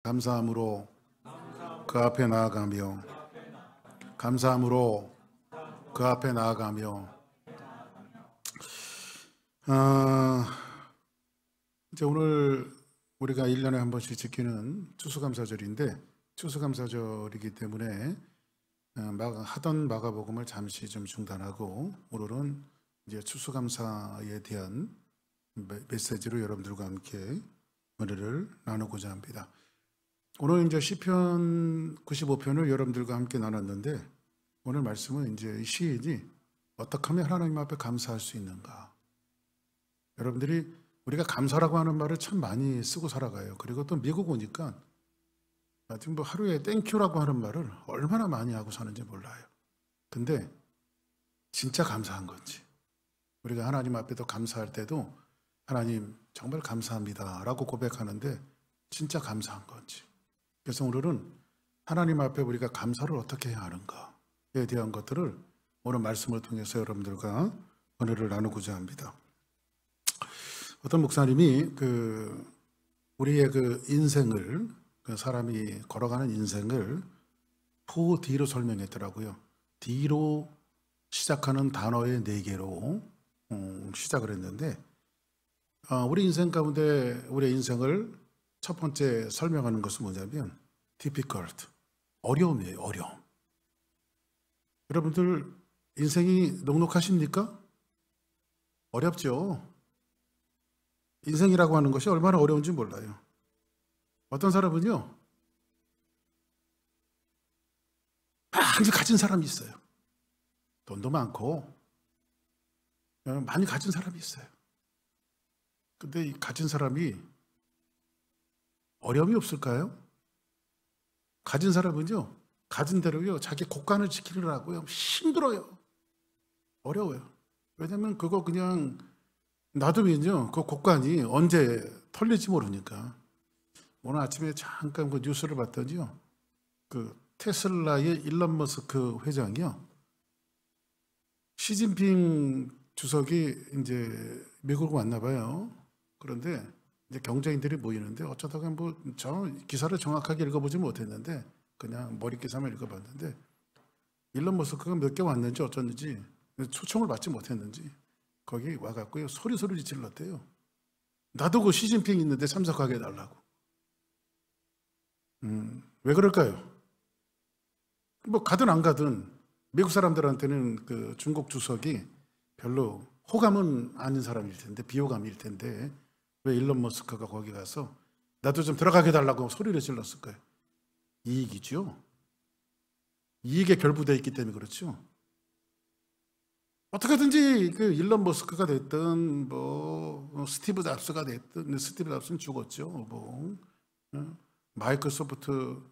감사함으로 그 앞에 나아가며 감사함으로 그 앞에 나아가며 이제 오늘 우리가 1년에 한 번씩 지키는 추수감사절인데 추수감사절이기 때문에 하던 마가복음을 잠시 좀 중단하고 오늘은 이제 추수감사에 대한 메시지로 여러분들과 함께 은혜를 나누고자 합니다. 오늘 이제 시편 95편을 여러분들과 함께 나눴는데 오늘 말씀은 이제 시인이 어떻게 하면 하나님 앞에 감사할 수 있는가. 여러분들이 우리가 감사라고 하는 말을 참 많이 쓰고 살아가요. 그리고 또 미국 오니까 지금 뭐 하루에 땡큐라고 하는 말을 얼마나 많이 하고 사는지 몰라요. 근데 진짜 감사한 건지 우리가 하나님 앞에도 감사할 때도 하나님 정말 감사합니다 라고 고백하는데 진짜 감사한 건지. 그래서 오늘은 하나님 앞에 우리가 감사를 어떻게 해야 하는가에 대한 것들을 오늘 말씀을 통해서 여러분들과 은혜를 나누고자 합니다. 어떤 목사님이 우리의 인생을 사람이 걸어가는 인생을 4D로 설명했더라고요. D로 시작하는 단어의 4개로 시작을 했는데 우리 인생 가운데 우리의 인생을 첫 번째 설명하는 것은 뭐냐면 difficult, 어려움이에요. 어려움. 여러분들 인생이 녹록하십니까? 어렵죠. 인생이라고 하는 것이 얼마나 어려운지 몰라요. 어떤 사람은요 많이 가진 사람이 있어요. 돈도 많고 많이 가진 사람이 있어요. 근데 이 가진 사람이 어려움이 없을까요? 가진 사람은요 가진 대로요 자기 곳간을 지키느라고요 힘들어요. 어려워요. 왜냐하면 그거 그냥 놔두면요 그 곳간이 언제 털릴지 모르니까. 오늘 아침에 잠깐 그 뉴스를 봤더니요 테슬라의 일론 머스크 회장이요 시진핑 주석이 이제 미국으로 왔나 봐요. 그런데 이제 경제인들이 모이는데 어쩌다가 저 기사를 정확하게 읽어보지 못했는데 그냥 머리 기사만 읽어봤는데 일론 머스크가 몇 개 왔는지 어쩐지 초청을 받지 못했는지 거기 와갖고요 소리 질렀대요. 나도 그 시진핑 있는데 참석하게 해달라고. 왜 그럴까요? 뭐 가든 안 가든 미국 사람들한테는 중국 주석이 별로 호감은 아닌 사람일 텐데 비호감일 텐데 왜 일론 머스크가 거기 가서 나도 좀 들어가게 해달라고 소리를 질렀을 거예요. 이익이죠. 이익에 결부되어 있기 때문에 그렇죠. 어떻게든지 일론 머스크가 됐든 스티브 잡스가 됐든 스티브 잡스는 죽었죠. 마이크로소프트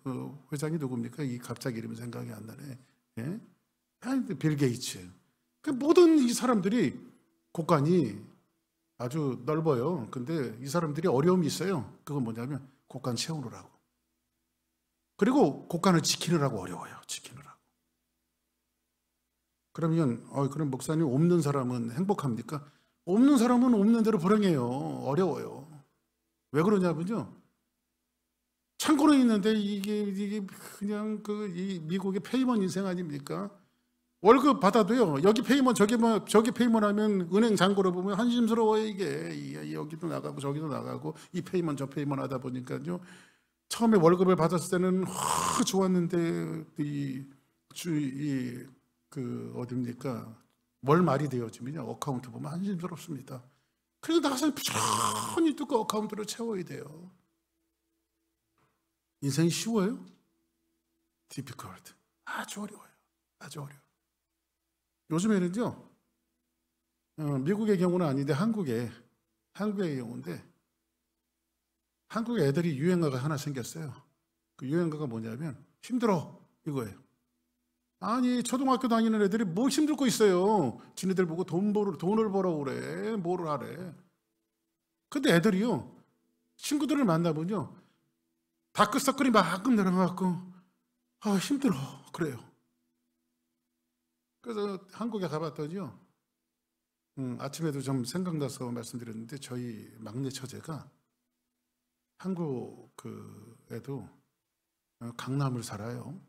회장이 누굽니까? 갑자기 이름이 생각이 안 나네. 예? 빌 게이츠. 모든 이 사람들이 곳간이 아주 넓어요. 근데 이 사람들이 어려움이 있어요. 그건 뭐냐면 곳간 채우느라고. 그리고 곳간을 지키느라고 어려워요. 지키느라고. 그러면 그럼 목사님 없는 사람은 행복합니까? 없는 사람은 없는 대로 불행해요. 어려워요. 왜 그러냐면요. 창고는 있는데 이게 그냥 이 미국의 페이먼 인생 아닙니까? 월급 받아도요. 여기 페이먼 저기 페이먼 하면 은행 잔고를 보면 한심스러워요. 이게 여기도 나가고 저기도 나가고 이 페이먼 저 페이먼 하다 보니까요. 처음에 월급을 받았을 때는 좋았는데 어딥니까? 월 말이 되어지면요. 어카운트 보면 한심스럽습니다. 그래서 나가서 부지런히 또 어카운트를 채워야 돼요. 인생이 쉬워요? difficult. 아주 어려워요. 아주 어려워요. 요즘에는요, 미국의 경우는 아닌데 한국의 경우인데 한국의 애들이 유행어가 하나 생겼어요. 그 유행어가 뭐냐면 힘들어 이거예요. 아니 초등학교 다니는 애들이 뭐 힘들 거 있어요. 지네들 보고 돈을 벌어 그래. 뭐를 하래. 근데 애들이요 친구들을 만나보면요 다크서클이 막 내려가고 힘들어 그래요. 그래서 한국에 가봤더니요 아침에도 좀 생각나서 말씀드렸는데 저희 막내 처제가 한국 애도 강남을 살아요.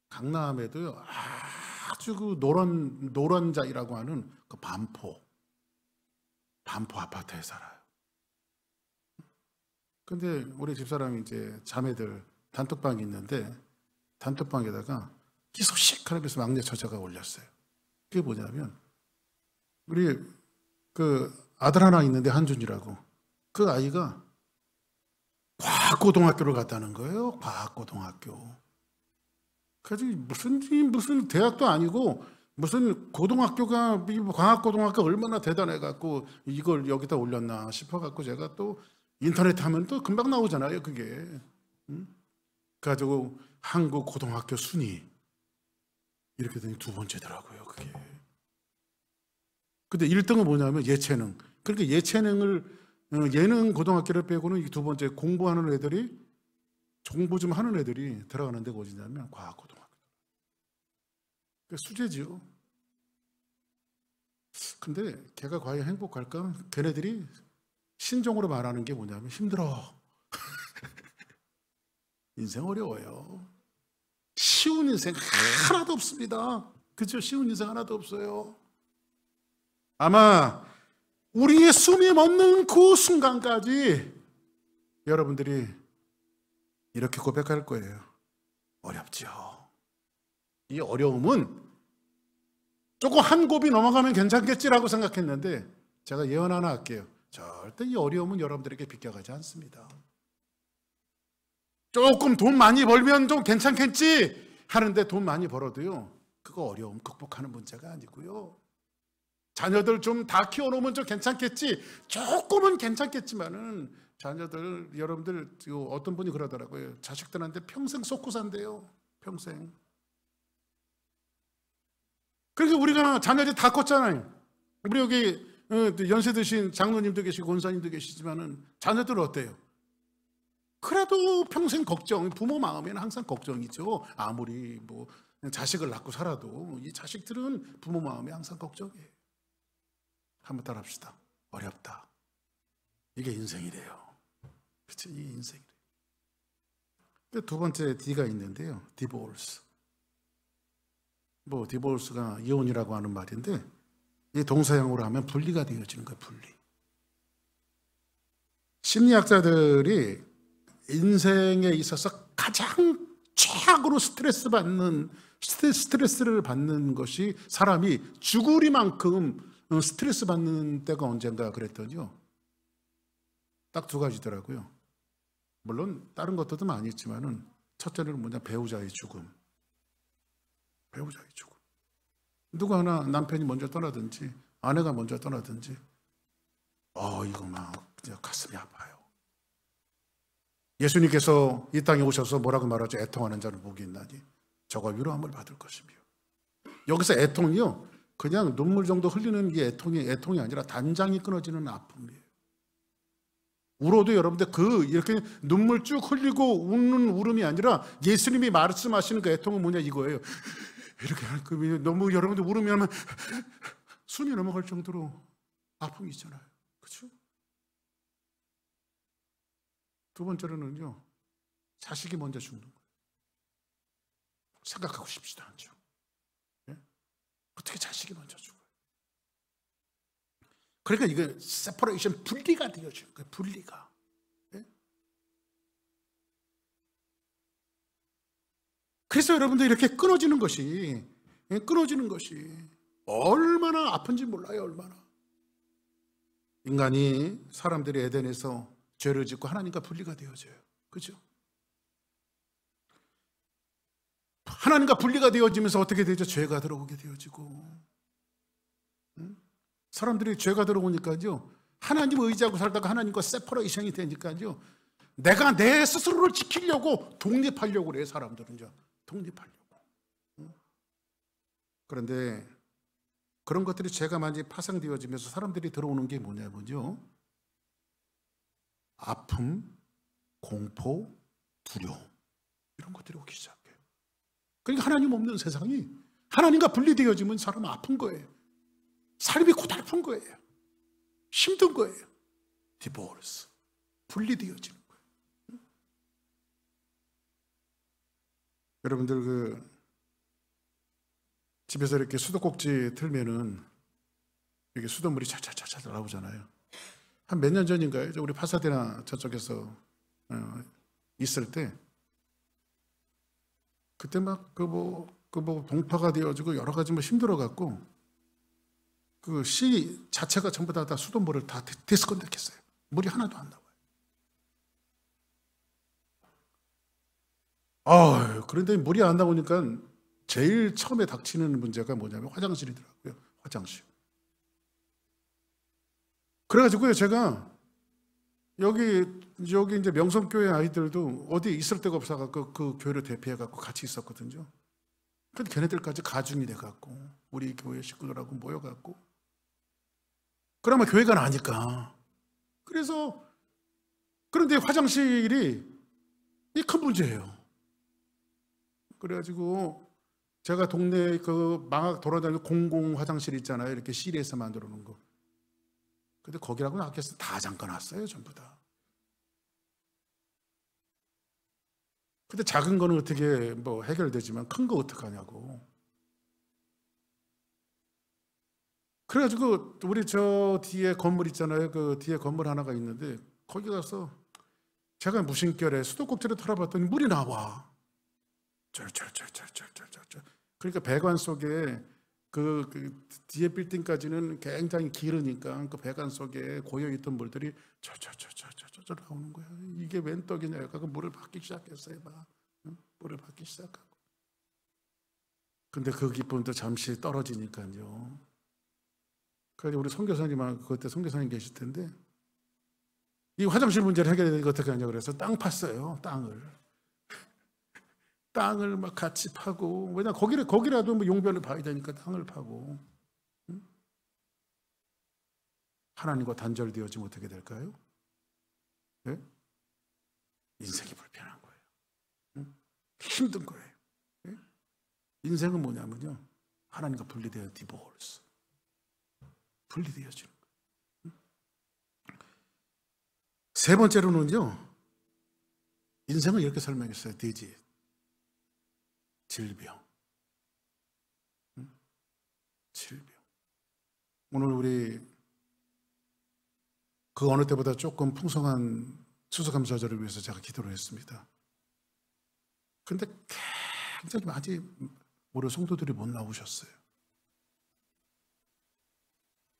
강남에도 아주 그 노란자이라고 하는 그 반포 아파트에 살아요. 근데 우리 집사람이 이제 자매들 단톡방이 있는데 단톡방에다가 희소식 하면서 막내 처자가 올렸어요. 그게 뭐냐면 우리 그 아들 하나 있는데 한준이라고, 그 아이가 과학고등학교를 갔다는 거예요. 과학고등학교. 그래서 무슨 대학도 아니고 무슨 고등학교가, 과학고등학교 얼마나 대단해갖고 이걸 여기다 올렸나 싶어갖고 제가 또 인터넷 하면 또 금방 나오잖아요, 그게. 그래가지고 한국 고등학교 순위 이렇게 되니 두 번째더라고요, 그게. 근데 1등은 뭐냐면 예체능. 그러니까 예능 고등학교를 빼고는 이 두 번째 공부하는 애들이, 공부 좀 하는 애들이 들어가는 데가 어디냐면 과학고등학교. 수제지요. 근데 걔가 과연 행복할까? 걔네들이 신종으로 말하는 게 뭐냐면 힘들어. 인생 어려워요. 쉬운 인생 하나도 없습니다. 그죠? 쉬운 인생 하나도 없어요. 아마 우리의 숨이 멎는 그 순간까지 여러분들이 이렇게 고백할 거예요. 어렵죠. 이 어려움은 조금 한 곱이 넘어가면 괜찮겠지라고 생각했는데 제가 예언 하나 할게요. 절대 이 어려움은 여러분들에게 비껴가지 않습니다. 조금 돈 많이 벌면 좀 괜찮겠지 하는데 돈 많이 벌어도요, 그거 어려움 극복하는 문제가 아니고요. 자녀들 좀 다 키워놓으면 좀 괜찮겠지, 조금은 괜찮겠지만은 자녀들, 여러분들 어떤 분이 그러더라고요. 자식들한테 평생 쏟고 산대요. 평생. 그래서 우리가 자녀들 다 컸잖아요. 우리 여기 연세 드신 장로님도 계시고 권사님도 계시지만은 자녀들 어때요? 그래도 평생 걱정, 부모 마음에는 항상 걱정이죠. 아무리 뭐 자식을 낳고 살아도 이 자식들은 부모 마음에 항상 걱정이에요. 한번 따라합시다. 어렵다. 이게 인생이래요. 그렇죠? 이게 인생이래요. 두 번째 D가 있는데요. 디보르스. 디보르스가 이혼이라고 하는 말인데 이 동사형으로 하면 분리가 되어지는 거예요. 분리. 심리학자들이 인생에 있어서 가장 최악으로 스트레스를 받는 것이, 사람이 죽으리만큼 스트레스 받는 때가 언젠가 그랬더니요, 딱 두 가지더라고요. 물론 다른 것들도 많이 있지만은 첫째는 뭐냐, 배우자의 죽음. 배우자의 죽음. 누구 하나 남편이 먼저 떠나든지 아내가 먼저 떠나든지 이거 막 그냥 가슴이 아파요. 예수님께서 이 땅에 오셔서 뭐라고 말하죠? 애통하는 자는 복이 있나니 저가 위로함을 받을 것이며. 여기서 애통이요, 그냥 눈물 정도 흘리는 게 애통이 아니라 단장이 끊어지는 아픔이에요. 울어도 여러분들 이렇게 눈물 쭉 흘리고 웃는 울음이 아니라 예수님이 말씀하시는 그 애통은 뭐냐 이거예요. 이렇게 너무 여러분들 울으면 숨이 넘어갈 정도로 아픔이 있잖아요. 그렇죠? 두 번째로는요, 자식이 먼저 죽는 거예요. 생각하고 싶지도 않죠. 네? 어떻게 자식이 먼저 죽어요? 그러니까 이게 세퍼레이션, 분리가 되어지는 거예요. 분리가. 네? 그래서 여러분들 이렇게 끊어지는 것이 얼마나 아픈지 몰라요. 얼마나. 인간이, 사람들이 에덴에서 죄를 짓고 하나님과 분리가 되어져요. 그렇죠? 하나님과 분리가 되어지면서 어떻게 되죠? 죄가 들어오게 되어지고. 사람들이 죄가 들어오니까요, 하나님 의지하고 살다가 하나님과 세퍼레이션이 되니까요, 내가 내 스스로를 지키려고 독립하려고 그래요. 사람들은요, 독립하려고. 그런데 그런 것들이 죄가 많이 파생되어지면서 사람들이 들어오는 게 뭐냐면요, 아픔, 공포, 두려움, 이런 것들이 오기 시작해요. 그러니까 하나님 없는 세상이, 하나님과 분리되어지면 사람은 아픈 거예요. 삶이 고달픈 거예요. 힘든 거예요. 디보르스, 분리되어지는 거예요. 여러분들 집에서 이렇게 수도꼭지 틀면은 이게 수돗물이 차차차차 나오잖아요. 한 몇 년 전인가요? 우리 파사데나 저쪽에서 있을 때 그때 막 동파가 되어지고 여러 가지 힘들어 갖고 그 시 자체가 전부 다 수돗물을 다 디스커넥했어요. 물이 하나도 안 나와요. 그런데 물이 안 나오니까 제일 처음에 닥치는 문제가 뭐냐면 화장실이더라고요. 화장실. 그래가지고요, 제가 여기 이제 명성교회 아이들도 어디 있을 데가 없어갖고 그 교회를 대피해갖고 같이 있었거든요. 근데 걔네들까지 가중이 돼갖고 우리 교회 식구들하고 모여갖고 그러면 교회가 나니까. 그런데 화장실이 이 큰 문제예요. 그래가지고 제가 동네에 망학 돌아다니는 공공 화장실 있잖아요. 이렇게 시리에서 만들어 놓은 거. 근데 거기라고 아껴서 다 잠가놨어요, 전부 다. 근데 작은 거는 어떻게 해결되지만 큰 거 어떡하냐고. 그래가지고 우리 저 뒤에 건물 있잖아요. 그 뒤에 건물 하나가 있는데 거기 가서 제가 무심결에 수도꼭지를 털어봤더니 물이 나와. 쩔쩔쩔쩔쩔쩔쩔. 그러니까 배관 속에 그 뒤에 빌딩까지는 굉장히 길으니까 그 배관 속에 고여있던 물들이 쩔쩔쩔쩔쩔 나오는 거야. 이게 웬 떡이냐. 약간 물을 받기 시작했어요. 물을 받기 시작하고. 근데 그 기쁨도 잠시 떨어지니까요. 그래서 우리 선교사님하고 그때 선교사님 계실 텐데 이 화장실 문제를 해결되니까 어떻게 하냐고 그래서 땅 팠어요. 땅을 막 같이 파고, 왜냐 거기라도 용변을 봐야 되니까 땅을 파고. 하나님과 단절되어지면 어떻게 될까요? 네? 인생이 불편한 거예요. 힘든 거예요. 네? 인생은 뭐냐면요, 하나님과 분리되어 디보르스, 분리되어지는 거예요. 세 번째로는요, 인생을 이렇게 설명했어요. 돼지, 질병. 오늘 우리 그 어느 때보다 조금 풍성한 추수감사절을 위해서 제가 기도를 했습니다. 그런데 굉장히 많이 우리 성도들이 못 나오셨어요.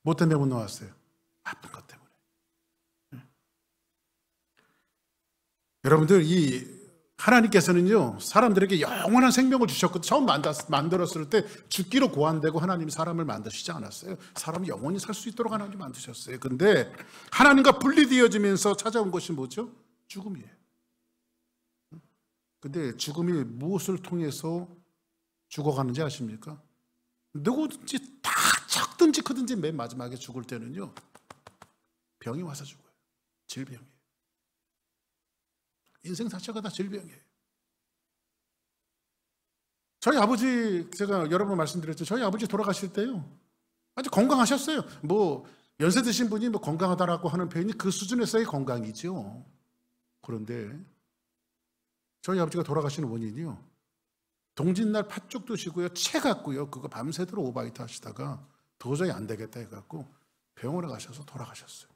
뭐 때문에 못 나왔어요? 아픈 것 때문에. 여러분들, 이 하나님께서는요, 사람들에게 영원한 생명을 주셨고, 처음 만들었을 때 죽기로 고안되고 하나님이 사람을 만드시지 않았어요. 사람이 영원히 살 수 있도록 하나님이 만드셨어요. 근데 하나님과 분리되어지면서 찾아온 것이 뭐죠? 죽음이에요. 근데 죽음이 무엇을 통해서 죽어가는지 아십니까? 누구든지 다 작든지 크든지 맨 마지막에 죽을 때는요, 병이 와서 죽어요. 질병이에요. 인생 자체가 다 질병이에요. 저희 아버지, 제가 여러 번 말씀드렸죠. 저희 아버지 돌아가실 때요, 아주 건강하셨어요. 연세 드신 분이 건강하다라고 하는 표현이 그 수준에서의 건강이죠. 그런데 저희 아버지가 돌아가시는 원인이요, 동짓날 팥죽 드시고요, 채 갖고요, 그거 밤새도록 오바이트 하시다가 도저히 안 되겠다 해갖고 병원에 가셔서 돌아가셨어요.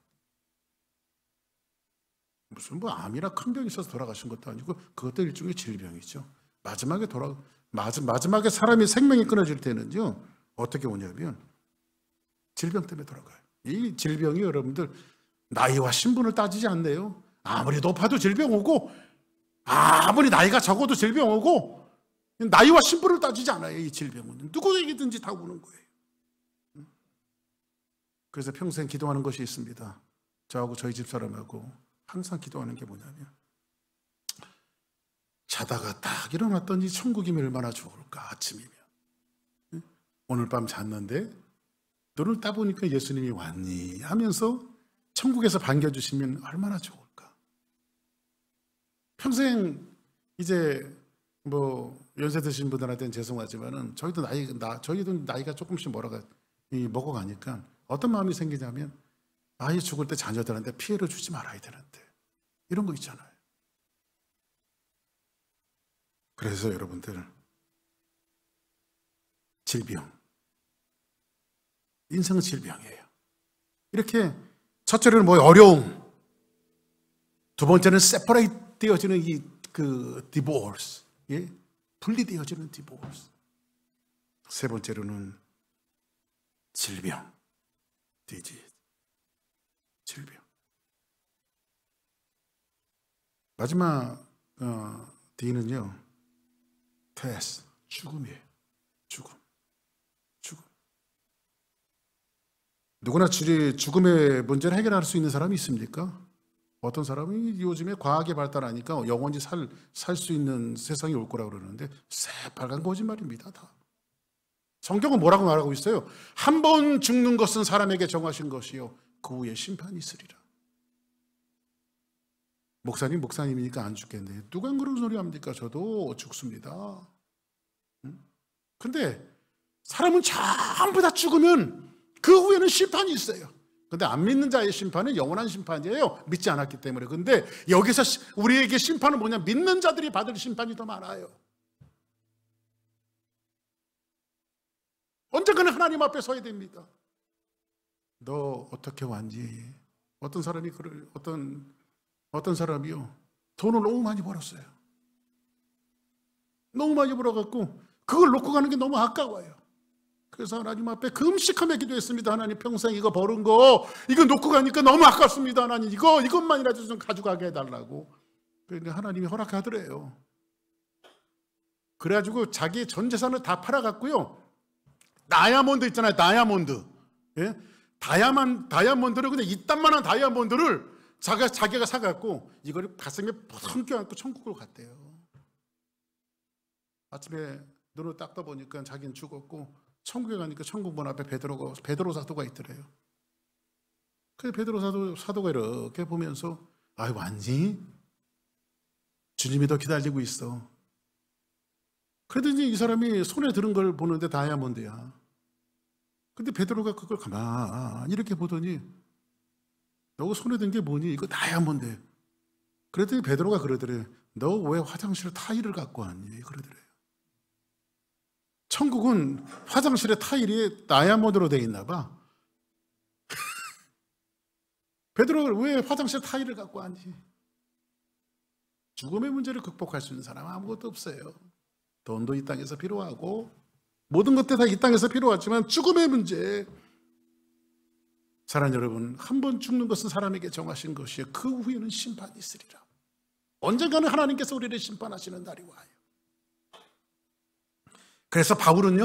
무슨 암이나 큰 병이 있어서 돌아가신 것도 아니고 그것도 일종의 질병이죠. 마지막에 사람이 생명이 끊어질 때는요, 어떻게 오냐면 질병 때문에 돌아가요. 이 질병이 여러분들 나이와 신분을 따지지 않네요. 아무리 높아도 질병 오고, 아무리 나이가 적어도 질병 오고, 나이와 신분을 따지지 않아요. 이 질병은 누구에게든지 다 오는 거예요. 그래서 평생 기도하는 것이 있습니다. 저하고 저희 집사람하고 항상 기도하는 게 뭐냐면, 자다가 딱 일어났더니 천국이면 얼마나 좋을까. 아침이면 오늘 밤 잤는데 눈을 따보니까 예수님이 왔니 하면서 천국에서 반겨주시면 얼마나 좋을까. 평생 이제 연세 드신 분들한테는 죄송하지만은 저희도 나이가 조금씩 먹어가니까 어떤 마음이 생기냐면, 아이 죽을 때 자녀들한테 피해를 주지 말아야 되는데, 이런 거 있잖아요. 그래서 여러분들, 질병, 인생 질병이에요. 이렇게 첫째는 어려움, 두 번째는 separate 되어지는 divorce, 예? 분리되어지는 divorce. 세 번째로는 질병, disease, 질병. 마지막 D는요, death, 죽음이에요. 죽음. 누구나 죽음의 문제를 해결할 수 있는 사람이 있습니까? 어떤 사람이 요즘에 과학이 발달하니까 영원히 살 수 있는 세상이 올 거라고 그러는데 새빨간 거짓말입니다. 다. 성경은 뭐라고 말하고 있어요? 한 번 죽는 것은 사람에게 정하신 것이요 그 후에 심판이 있으리라. 목사님이니까 안 죽겠네. 누가 그런 소리 합니까? 저도 죽습니다. 근데 사람은 전부 다 죽으면 그 후에는 심판이 있어요. 근데 안 믿는 자의 심판은 영원한 심판이에요. 믿지 않았기 때문에. 근데 여기서 우리에게 심판은 뭐냐? 믿는 자들이 받을 심판이 더 많아요. 언젠가는 하나님 앞에 서야 됩니다. 너 어떻게 왔니? 어떤 사람이요, 돈을 너무 많이 벌었어요. 너무 많이 벌어갖고 그걸 놓고 가는 게 너무 아까워요. 그래서 하나님 앞에 금식하며 기도했습니다. 하나님, 평생 이거 버는 거 이거 놓고 가니까 너무 아깝습니다. 하나님, 이것만이라도 좀 가져가게 해달라고. 그러니까 하나님이 허락하더래요. 그래가지고 자기 전 재산을 다 팔아갖고요, 다이아몬드 있잖아요, 다이아몬드. 예? 다이아몬드를, 근데 이딴만한 다이아몬드를 자기가 사갖고 이걸 가슴에 펑 껴안고 천국으로 갔대요. 아침에 눈을 딱 떠보니까 자기는 죽었고, 천국에 가니까 천국 문 앞에 베드로 사도가 있더래요. 그래서 베드로 사도가 이렇게 보면서, 아유, 왔니? 주님이 더 기다리고 있어. 그러더니 이 사람이 손에 들은 걸 보는데 다이아몬드야. 근데 베드로가 그걸 가만히 이렇게 보더니, 너 손에 든 게 뭐니? 이거 다이아몬드야. 그랬더니 베드로가 그러더래. 너 왜 화장실에 타일을 갖고 왔니? 그러더래. 천국은 화장실에 타일이 다이아몬드로 되어 있나 봐. 베드로가 왜 화장실에 타일을 갖고 왔니? 죽음의 문제를 극복할 수 있는 사람은 아무것도 없어요. 돈도 이 땅에서 필요하고 모든 것들이 다 이 땅에서 필요하지만 죽음의 문제, 사랑하는 여러분, 한 번 죽는 것은 사람에게 정하신 것이요 그 후에는 심판이 있으리라. 언젠가는 하나님께서 우리를 심판하시는 날이 와요. 그래서 바울이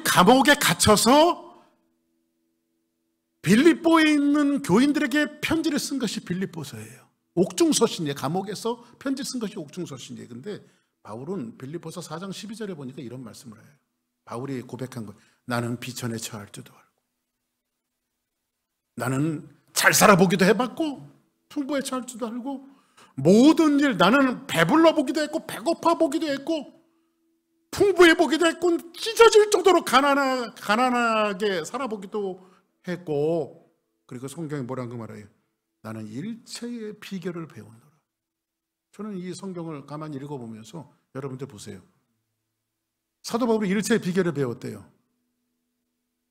감옥에 갇혀서 빌립보에 있는 교인들에게 편지를 쓴 것이 빌립보서예요. 옥중서신이에요. 감옥에서 편지 쓴 것이 옥중서신이에요. 근데 바울은 빌립보서 4장 12절에 보니까 이런 말씀을 해요. 바울이 고백한 거예요. 나는 비천에 처할 줄도 알고, 나는 잘 살아보기도 해봤고 풍부에 처할 줄도 알고, 모든 일, 나는 배불러 보기도 했고 배고파 보기도 했고 풍부해 보기도 했고 찢어질 정도로 가난하게 살아보기도 했고, 그리고 성경에 뭐라고 말해요? 나는 일체의 비결을 배우노라. 저는 이 성경을 가만히 읽어보면서 여러분들 보세요. 사도 바울이 일체의 비결을 배웠대요.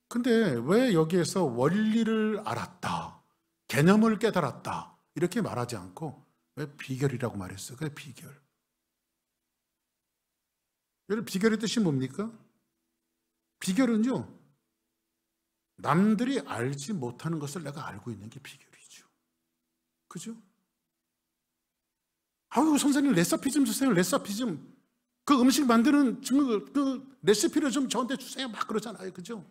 근데 왜 여기에서 원리를 알았다, 개념을 깨달았다 이렇게 말하지 않고 왜 비결이라고 말했어요? 그게 비결. 여러분, 비결의 뜻이 뭡니까? 비결은요, 남들이 알지 못하는 것을 내가 알고 있는 게 비결이죠. 그죠? 아유, 선생님 레시피 좀 주세요. 레시피 좀. 그 음식 만드는 그 레시피를 좀 저한테 주세요. 막 그러잖아요. 그죠?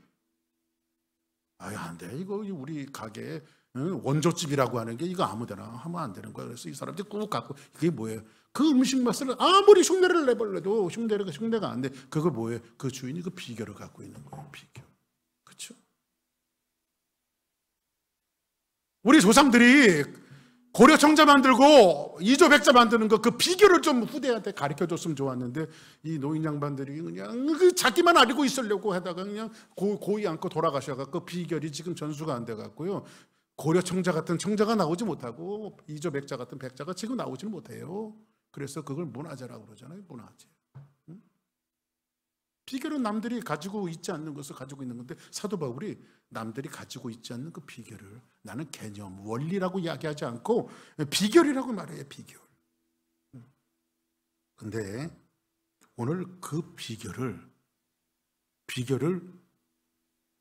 아유, 안 돼. 이거 우리 가게 원조집이라고 하는 게 이거 아무데나 하면 안 되는 거야. 그래서 이 사람들이 꾹 갖고, 이게 뭐예요? 그 음식 맛을 아무리 흉내를 내버려도 흉내가 안 돼. 그거 뭐예요? 그 주인이 그 비결을 갖고 있는 거예요. 비결. 그렇죠? 우리 조상들이 고려 청자 만들고 이조 백자 만드는 거, 그 비결을 좀 후대한테 가르쳐 줬으면 좋았는데, 이 노인 양반들이 그냥 그 자기만 알고 있으려고 하다가 그냥 고이 않고 돌아가셔갖고 그 비결이 지금 전수가 안 돼갖고요, 고려 청자 같은 청자가 나오지 못하고 이조 백자 같은 백자가 지금 나오지는 못해요. 그래서 그걸 문화재라고 그러잖아요. 문화재. 비결은 남들이 가지고 있지 않는 것을 가지고 있는 건데, 사도 바울이 남들이 가지고 있지 않는 그 비결을 나는 개념, 원리라고 이야기하지 않고 비결이라고 말해요. 비결. 근데 오늘 그 비결을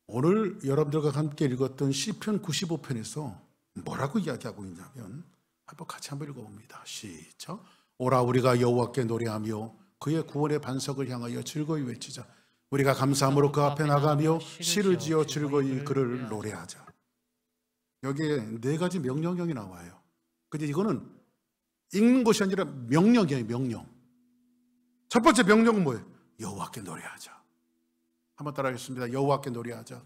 오늘 여러분들과 함께 읽었던 시편 95편에서 뭐라고 이야기하고 있냐면, 같이 한번 읽어봅니다. 시작. 오라 우리가 여호와께 노래하며 그의 구원의 반석을 향하여 즐거이 외치자. 우리가 감사함으로 그 앞에 나가며 시를 지어 즐거이 그를 노래하자. 여기에 네 가지 명령형이 나와요. 근데 이거는 읽는 것이 아니라 명령이에요. 명령. 첫 번째 명령은 뭐예요? 여호와께 노래하자. 한번 따라하겠습니다. 여호와께 노래하자.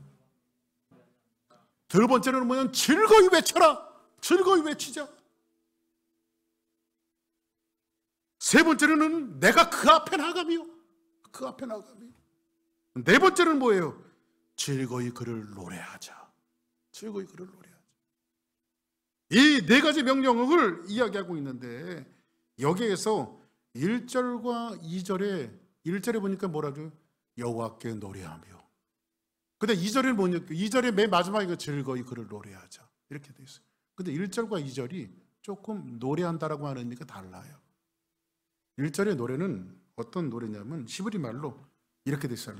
두 번째는 뭐냐면 즐거이 외쳐라. 즐거이 외치자. 세 번째는 내가 그 앞에 나가며, 그 앞에 나가며. 네 번째는 뭐예요? 즐거이 그를 노래하자. 즐거이 그를 노래하자. 이 네 가지 명령을 이야기하고 있는데, 여기에서 1절과 2절에 1절에 보니까 뭐라고요? 여호와께 노래하며. 근데 2절에는 뭐냐? 2절의 맨 마지막에 즐거이 그를 노래하자. 이렇게 돼 있어요. 근데 1절과 2절이 조금 노래한다라고 하는 의미가 달라요. 1절의 노래는 어떤 노래냐면 히브리 말로 이렇게 돼 있어요.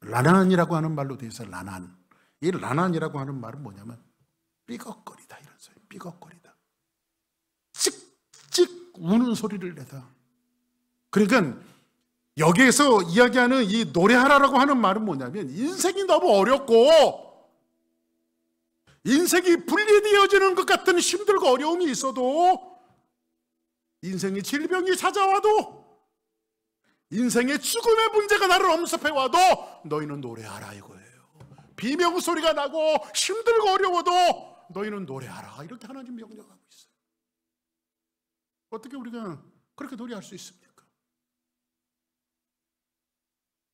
라난이라고 하는 말로 돼 있어요. 라난. 이 라난이라고 하는 말은 뭐냐면 삐걱거리다 이런 소리. 삐걱거리다. 찍찍 우는 소리를 내다. 그러니까 여기에서 이야기하는 이 노래하라라고 하는 말은 뭐냐면, 인생이 너무 어렵고 인생이 분리되어지는 것 같은 힘들고 어려움이 있어도, 인생의 질병이 찾아와도, 인생의 죽음의 문제가 나를 엄습해와도 너희는 노래하라 이거예요. 비명소리가 나고 힘들고 어려워도 너희는 노래하라. 이렇게 하나님 명령하고 있어요. 어떻게 우리가 그렇게 노래할 수 있습니까?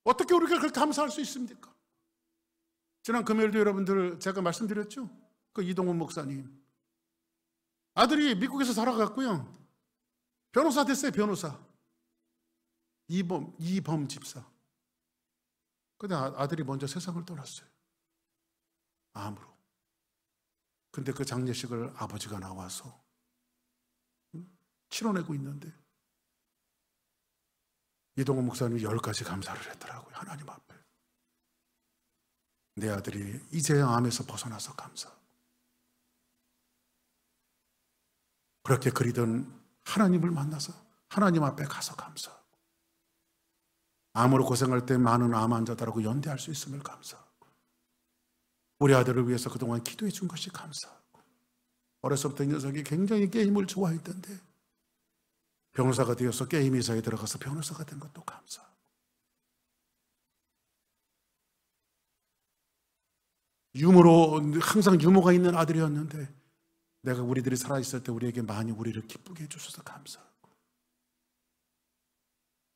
어떻게 우리가 그렇게 감사할 수 있습니까? 지난 금요일도 여러분들 제가 말씀드렸죠? 그 이동훈 목사님 아들이 미국에서 살아갔고요, 변호사 됐어요. 변호사. 이범 집사. 근데 아들이 먼저 세상을 떠났어요. 암으로. 근데 그 장례식을 아버지가 나와서 치러내고 있는데, 이동훈 목사님이 10가지 감사를 했더라고요. 하나님 앞에. 내 아들이 이제야 암에서 벗어나서 감사하고, 그렇게 그리던 하나님을 만나서 하나님 앞에 가서 감사하고, 암으로 고생할 때 많은 암 환자들하고 연대할 수 있음을 감사하고, 우리 아들을 위해서 그동안 기도해 준 것이 감사하고, 어려서부터 이 녀석이 굉장히 게임을 좋아했던데 변호사가 되어서 게임 회사에 들어가서 변호사가 된 것도 감사하고, 항상 유머가 있는 아들이었는데 내가 우리들이 살아있을 때 우리에게 많이 우리를 기쁘게 해주셔서 감사하고,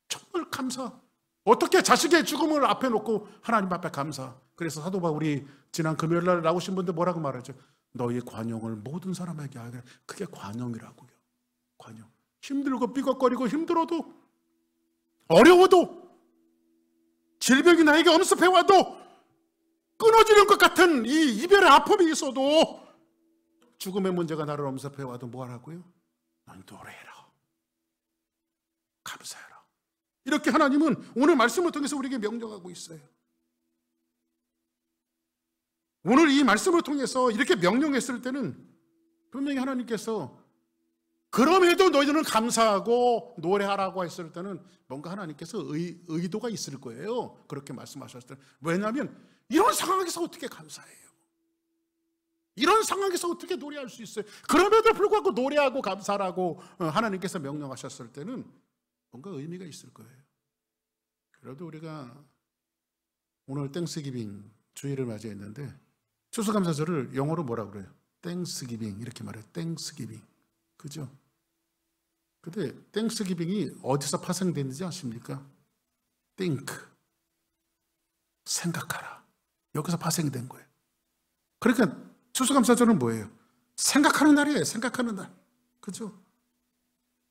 정말 감사. 어떻게 자식의 죽음을 앞에 놓고 하나님 앞에 감사. 그래서 사도 바울이 지난 금요일 날 나오신 분들 뭐라고 말하죠? 너희 관용을 모든 사람에게 하게. 그게 관용이라고요. 관용. 힘들고 삐걱거리고 힘들어도, 어려워도, 질병이 나에게 엄습해와도, 끊어지는 것 같은 이 이별의 아픔이 있어도, 죽음의 문제가 나를 엄습해와도 뭐 하라고요? 넌 노래해라. 감사해라. 이렇게 하나님은 오늘 말씀을 통해서 우리에게 명령하고 있어요. 오늘 이 말씀을 통해서 이렇게 명령했을 때는 분명히 하나님께서 그럼에도 너희들은 감사하고 노래하라고 했을 때는 뭔가 하나님께서 의도가 있을 거예요. 그렇게 말씀하셨을 때는. 왜냐하면 이런 상황에서 어떻게 감사해요? 이런 상황에서 어떻게 노래할 수 있어요? 그럼에도 불구하고 노래하고 감사라고 하나님께서 명령하셨을 때는 뭔가 의미가 있을 거예요. 그래도 우리가 오늘 땡스기빙 주일을 맞이했는데, 추수감사절을 영어로 뭐라고 그래요? 땡스기빙 이렇게 말해요. 땡스기빙. 그죠? 근데 땡스기빙이 어디서 파생됐는지 아십니까? think, 생각하라. 여기서 파생된 거예요. 그러니까 추수감사절은 뭐예요? 생각하는 날이에요. 생각하는 날. 그죠?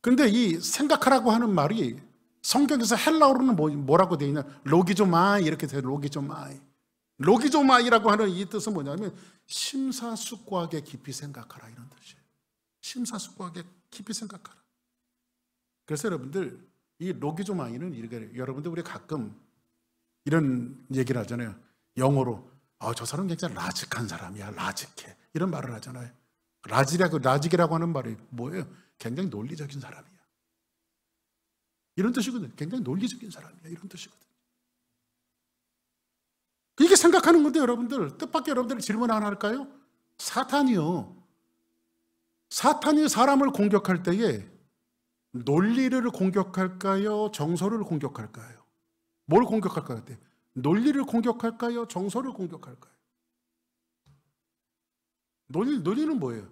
근데 이 생각하라고 하는 말이 성경에서 헬라어로는 뭐라고 되어 있냐? 로기조마이 이렇게 돼요. 로기조마이. 로기조마이라고 하는 이 뜻은 뭐냐면 심사숙고하게 깊이 생각하라 이런 뜻이에요. 심사숙고하게 깊이 생각하라. 그래서 여러분들 이 로기조마이는 이렇게 여러분들 우리 가끔 이런 얘기를 하잖아요. 영어로 저 사람은 굉장히 라직한 사람이야. 라직해. 이런 말을 하잖아요. 라직이라고 하는 말이 뭐예요? 굉장히 논리적인 사람이야. 이런 뜻이거든요. 굉장히 논리적인 사람이야. 이런 뜻이거든요. 이게 생각하는 건데 여러분들 뜻밖의 여러분들 질문 하나 할까요? 사탄이 사람을 공격할 때에 논리를 공격할까요? 정서를 공격할까요? 뭘 공격할까요? 논리를 공격할까요? 정서를 공격할까요? 논리는 뭐예요?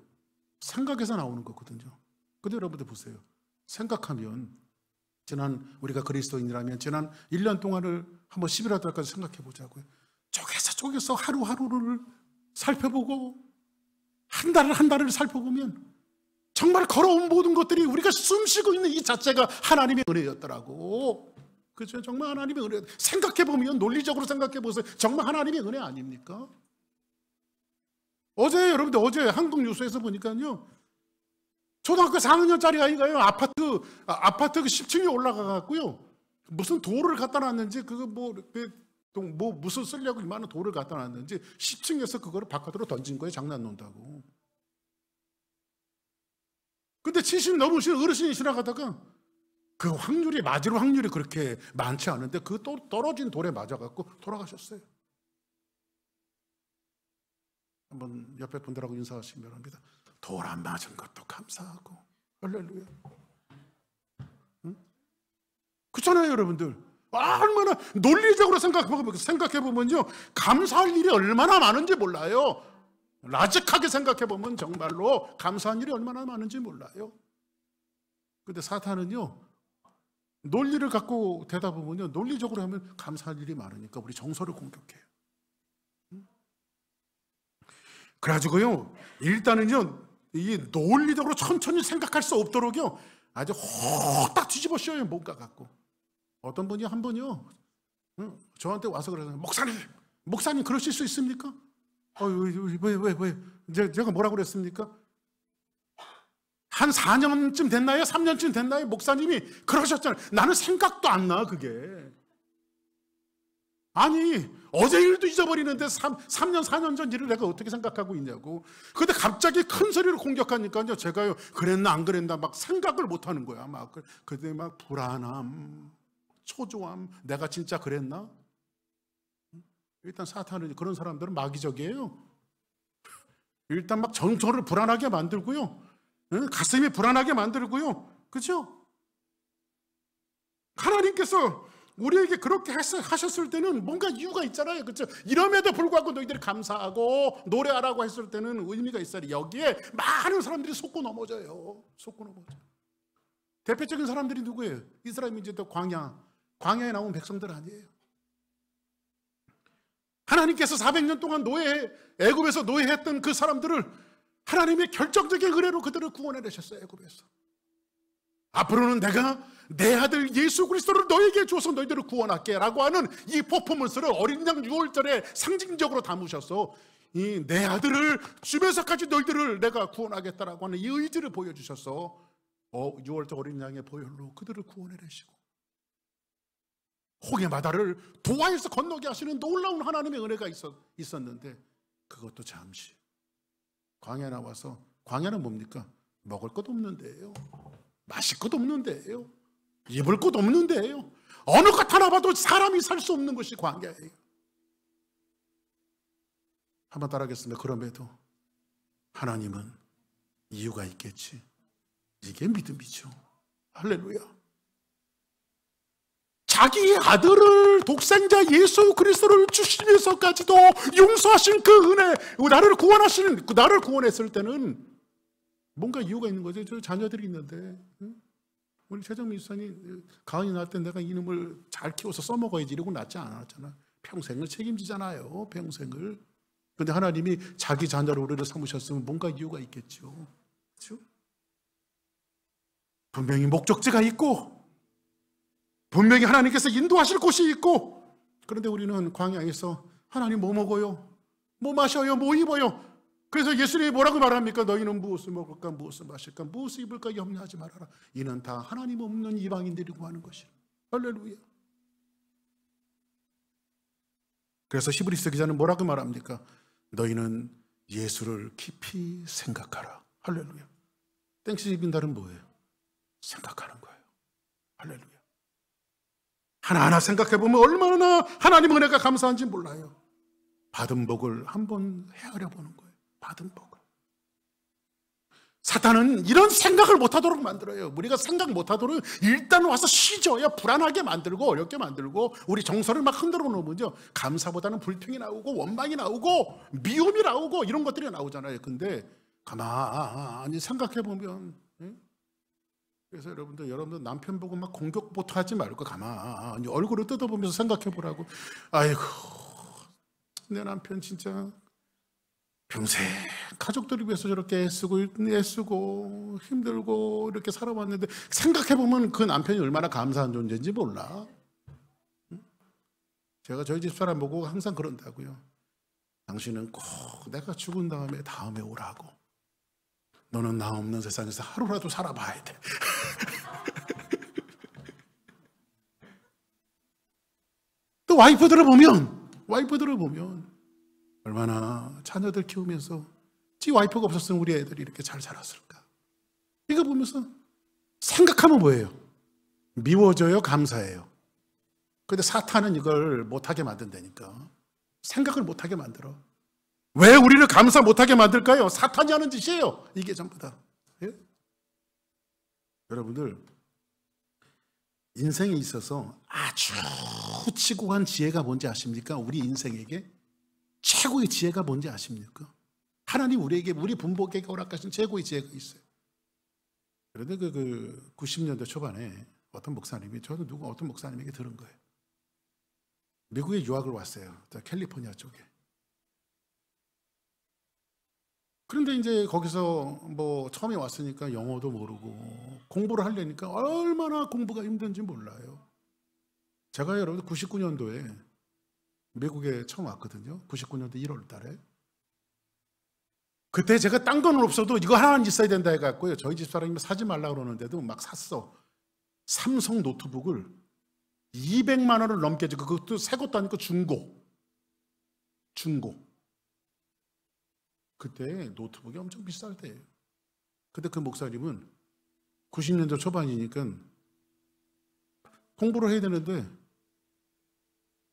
생각에서 나오는 거거든요. 근데 여러분들 보세요. 생각하면 지난 우리가 그리스도인이라면 지난 1년 동안을 한번 11월 달까지 생각해 보자고요. 쪼개서 하루하루를 살펴보고 한 달을 살펴보면 정말 걸어온 모든 것들이 우리가 숨쉬고 있는 이 자체가 하나님의 은혜였더라고. 그렇죠? 정말 하나님의 은혜. 생각해 보면 논리적으로 생각해 보세요. 정말 하나님의 은혜 아닙니까? 여러분들 어제 한국 뉴스에서 보니까요. 초등학교 4학년짜리 아이가요. 아파트 그 10층에 올라가 갖고요. 무슨 돌을 갖다 놨는지 무슨 쓰려고 이만한 돌을 갖다 놨는지 10층에서 그거를 바깥으로 던진 거예요. 장난 논다고. 근데 70 넘으신 어르신이 지나가다가 그 맞을 확률이 그렇게 많지 않은데 그 떨어진 돌에 맞아갖고 돌아가셨어요. 한번 옆에 분들하고 인사하시면 합니다. 돌 안 맞은 것도 감사하고. 할렐루야. 응? 그렇잖아요, 여러분들. 얼마나 논리적으로 생각해보면요. 감사할 일이 얼마나 많은지 몰라요. 라직하게 생각해보면 정말로 감사한 일이 얼마나 많은지 몰라요. 근데 사탄은요. 논리를 갖고 되다 보면요. 논리적으로 하면 감사할 일이 많으니까 우리 정서를 공격해요. 그래가지고요. 일단은요. 이 논리적으로 천천히 생각할 수 없도록요. 아주 딱 뒤집어 씌워요. 뭔가 갖고. 어떤 분이 한 번요. 저한테 와서 그러잖아요. 목사님 그러실 수 있습니까? 왜? 제가 뭐라고 그랬습니까? 한 4년쯤 됐나요? 3년쯤 됐나요? 목사님이 그러셨잖아요. 나는 생각도 안 나, 그게. 아니, 어제 일도 잊어버리는데 3년, 4년 전 일을 내가 어떻게 생각하고 있냐고. 근데 갑자기 큰 소리로 공격하니까요. 제가요, 그랬나, 안 그랬나, 막 생각을 못 하는 거야. 그때 막 불안함, 초조함, 내가 진짜 그랬나? 일단 사탄은 그런 사람들은 마귀적이에요. 일단 막 정서를 불안하게 만들고요. 가슴이 불안하게 만들고요. 그렇죠? 하나님께서 우리에게 그렇게 하셨을 때는 뭔가 이유가 있잖아요. 그렇죠? 이럼에도 불구하고 너희들이 감사하고 노래하라고 했을 때는 의미가 있어요. 여기에 많은 사람들이 속고 넘어져요. 대표적인 사람들이 누구예요? 이스라엘 민족도 광야에 나온 백성들 아니에요. 하나님께서 400년 동안 애굽에서 노예했던 그 사람들을 하나님의 결정적인 은혜로 그들을 구원해내셨어요. 애굽에서. 앞으로는 내가 내 아들 예수 그리스도를 너에게 줘서 너희들을 구원할게 라고 하는 이 퍼포먼스를 어린 양 유월절에 상징적으로 담으셔서 이 내 아들을 주면서까지 너희들을 내가 구원하겠다라고 하는 이 의지를 보여주셔서 유월절 어린 양의 보혈로 그들을 구원해내시고 홍해 바다를 도하에서 건너게 하시는 놀라운 하나님의 은혜가 있었는데 그것도 잠시 광야에 나와서 광야는 뭡니까? 먹을 것 없는 데예요. 마실 것 없는 데예요. 입을 것 없는 데예요. 어느 것 하나 봐도 사람이 살 수 없는 것이 광야예요. 한번 따라하겠습니다. 그럼에도 하나님은 이유가 있겠지. 이게 믿음이죠. 할렐루야. 자기 아들을 독생자 예수 그리스도를 주시면서까지도 용서하신 그 은혜, 나를 구원했을 때는 뭔가 이유가 있는 거죠. 저 자녀들이 있는데 우리 최정민 집사님 가은이 낳을 때 내가 이놈을 잘 키워서 써먹어야지 이러고 낳지 않았잖아. 평생을 책임지잖아요. 평생을. 근데 하나님이 자기 자녀로 우리를 삼으셨으면 뭔가 이유가 있겠죠. 그렇죠? 분명히 목적지가 있고 분명히 하나님께서 인도하실 곳이 있고, 그런데 우리는 광야에서 하나님 뭐 먹어요? 뭐 마셔요? 뭐 입어요? 그래서 예수님이 뭐라고 말합니까? 너희는 무엇을 먹을까? 무엇을 마실까? 무엇을 입을까? 염려하지 말아라. 이는 다 하나님 없는 이방인들이 구하는 것이라. 할렐루야. 그래서 히브리서 기자는 뭐라고 말합니까? 너희는 예수를 깊이 생각하라. 할렐루야. 땡스기빙달은 뭐예요? 생각하는 거예요. 할렐루야. 하나하나 생각해보면 얼마나 하나님 은혜가 감사한지 몰라요. 받은 복을 한번 헤아려 보는 거예요. 받은 복을. 사탄은 이런 생각을 못하도록 만들어요. 우리가 생각 못하도록 일단 와서 쉬져야 불안하게 만들고 어렵게 만들고 우리 정서를 막 흔들어 놓으면요, 감사보다는 불평이 나오고 원망이 나오고 미움이 나오고 이런 것들이 나오잖아요. 근데 가만히 생각해보면, 그래서 여러분들 남편 보고 막 공격부터 하지 말고 가만히 얼굴을 뜯어보면서 생각해보라고. 아이고, 내 남편 진짜 평생 가족들을 위해서 저렇게 애쓰고 힘들고 이렇게 살아왔는데, 생각해보면 그 남편이 얼마나 감사한 존재인지 몰라. 제가 저희 집사람 보고 항상 그런다고요. 당신은 꼭 내가 죽은 다음에 오라고. 너는 나 없는 세상에서 하루라도 살아봐야 돼. 또 와이프들을 보면 얼마나 자녀들 키우면서 지 와이프가 없었으면 우리 애들이 이렇게 잘 자랐을까. 이거 보면서 생각하면 뭐예요? 미워져요? 감사해요? 근데 사탄은 이걸 못하게 만든다니까. 생각을 못하게 만들어. 왜 우리를 감사 못하게 만들까요? 사탄이 하는 짓이에요. 이게 전부 다. 예? 여러분들, 인생에 있어서 아주 치고한 지혜가 뭔지 아십니까? 우리 인생에게 최고의 지혜가 뭔지 아십니까? 하나님 우리에게, 우리 분복에게 허락하신 최고의 지혜가 있어요. 그런데 90년대 초반에 어떤 목사님이, 저도 어떤 목사님에게 들은 거예요. 미국에 유학을 왔어요. 캘리포니아 쪽에. 그런데 이제 거기서 뭐 처음에 왔으니까 영어도 모르고 공부를 하려니까 얼마나 공부가 힘든지 몰라요. 제가 여러분 99년도에 미국에 처음 왔거든요. 99년도 1월 달에. 그때 제가 딴 건 없어도 이거 하나는 있어야 된다 해갖고요, 저희 집사람이 사지 말라고 그러는데도 막 샀어. 삼성 노트북을 200만 원을 넘게 주고, 그것도 새 것도 아니고 중고. 그때 노트북이 엄청 비쌀 때예요. 근데 그 목사님은 90년대 초반이니까 공부를 해야 되는데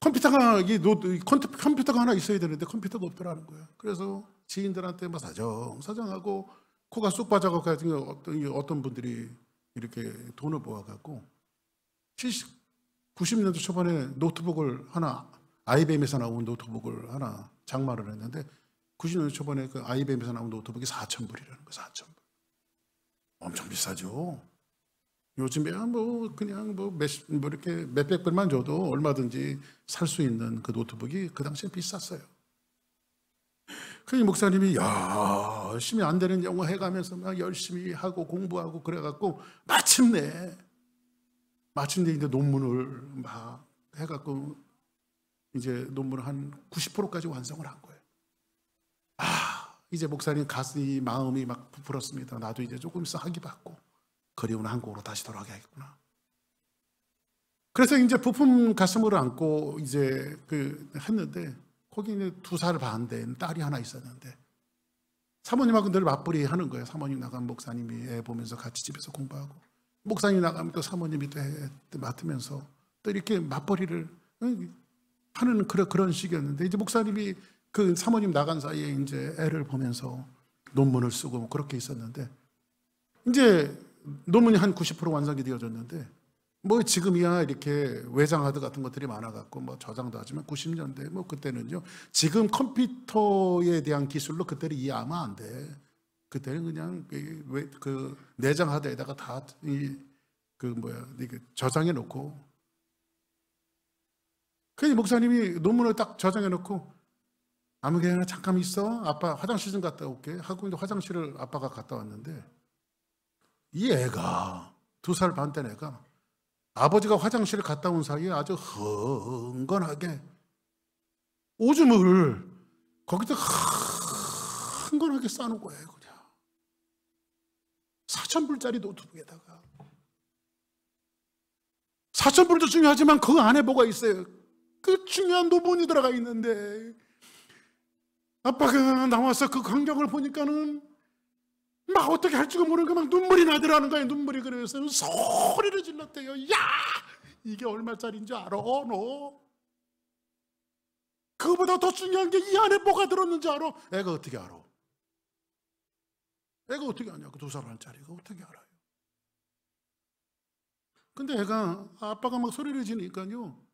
컴퓨터가 하나 있어야 되는데 컴퓨터가 없더라는 거야. 그래서 지인들한테 막 사정하고 코가 쑥 빠져가지고 어떤 분들이 이렇게 돈을 모아갖고 90년대 초반에 노트북을 하나, IBM에서 나온 노트북을 하나 장만을 했는데, 90년대 초반에 그 IBM에서 나온 노트북이 4,000불이라는 거예요. 4,000불. 엄청 비싸죠. 요즘에 이렇게 몇백 불만 줘도 얼마든지 살 수 있는 그 노트북이 그 당시에 비쌌어요. 그 목사님이 열심히 안 되는 영어 해가면서 막 열심히 하고 공부하고 그래갖고 마침내 이제 논문을 막 해갖고 이제 논문을 한 90%까지 완성을 한 거예요. 이제 목사님 가슴이, 마음이 막 부풀었습니다. 나도 이제 조금 있어 학위 받고 그리운 한국으로 다시 돌아가야겠구나. 그래서 이제 부품 가슴을 안고 이제 했는데, 거기 이제 2살 반 된 딸이 하나 있었는데, 사모님하고 늘 맞벌이 하는 거예요. 사모님 나가면 목사님이 애 보면서 같이 집에서 공부하고, 목사님 나가면 또 사모님이 또 애 맡으면서 또 이렇게 맞벌이를 하는 그런 식이었는데, 이제 목사님이 그 사모님 나간 사이에 이제 애를 보면서 논문을 쓰고 뭐 그렇게 있었는데, 이제 논문이 한 90% 완성이 되어졌는데, 뭐 지금이야 이렇게 외장하드 같은 것들이 많아갖고 뭐 저장도 하지만 90년대 뭐 그때는요, 지금 컴퓨터에 대한 기술로 그때는 이해하면 안 돼. 그때는 그냥 그 내장 하드에다가 다 이게 저장해 놓고, 그 목사님이 논문을 딱 저장해 놓고 아무개나 잠깐 있어, 아빠 화장실 좀 갔다 올게 하고 이제 화장실을 아빠가 갔다 왔는데, 이 애가 2살 반 때 내가 아버지가 화장실을 갔다 온 사이에 아주 흥건하게 오줌을 거기다 흥건하게 싸놓은 거예요. 그냥 4,000불짜리 노트북에다가. 4,000불도 중요하지만 그 안에 뭐가 있어요? 그 중요한 논문이 들어가 있는데 아빠가 나와서 그 광경을 보니까는 막 어떻게 할 줄 모르는 막 눈물이 나더라는 거예요. 눈물이. 그래서 소리를 질렀대요. 야! 이게 얼마짜리인 줄 알아? 너? 그거보다 더 중요한 게 이 안에 뭐가 들었는지 알아? 애가 어떻게 알아? 애가 어떻게 아냐고. 2살짜리가 어떻게 알아요? 근데 애가 아빠가 막 소리를 지니까요.